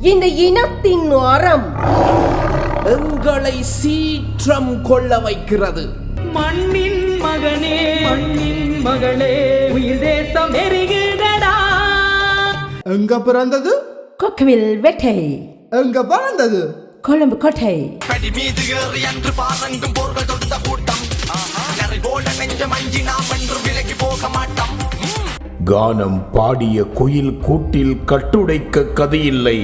இந்த இனத்தின் அறம் எங்களை சீற்றம் கொள்ள வைக்கிறது. மண்ணின் மகனே, மண்ணின் மகளே, உயிர் தேசம் எரிகிறடா. எங்க பிறந்தது? கொக்கவில் வெட்டை. எங்க வளர்ந்தது? கொழும்பு கோட்டை. படி மீது ஏறி அன்று பாரங்கும் போர்கள் தொடுத்த கூட்டம். நரை போல நெஞ்சம் அஞ்சி நாம் என்று விலகி போக மாட்டோம். கானம் பாடிய குயில் கூட்டில் கட்டுடைக்க கதையில்லை.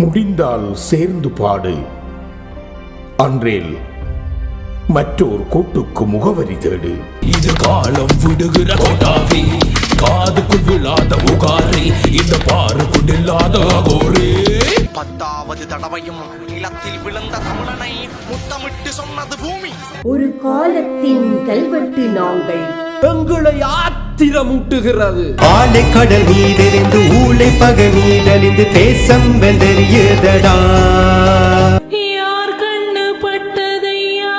முடிந்தால் சேர்ந்து பாடு. அன்றேல் மற்றோர் கூட்டுக்கு முகவரி தேடு. இது காலம் விடுகிற கோட்டாவி, காதுக்குள் விழாத உகாரி, இந்த பாருக்குள் இல்லாத அகோரே. 10வது தடவையும் நிலத்தில் விழுந்த தமிழனை முத்தமிட்டு சொன்னது பூமி. ஒரு காலத்தின் கல்வெட்டு நாங்கள். எங்களை ஆத்திரமூட்டுகிறது. ஆலை கடல் மீதெறிந்து ஊளை பகை மீதறிந்து தேசம் வெந்தறியதடா. யார் கண்ணு பட்டதையா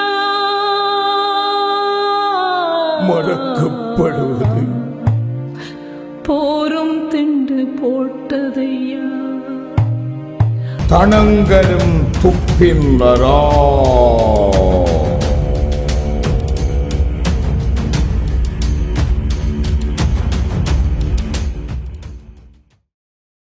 மறக்கப்படுவது போரும் திண்டு போட்டதையா. தனங்களும் துப்பின் வரா.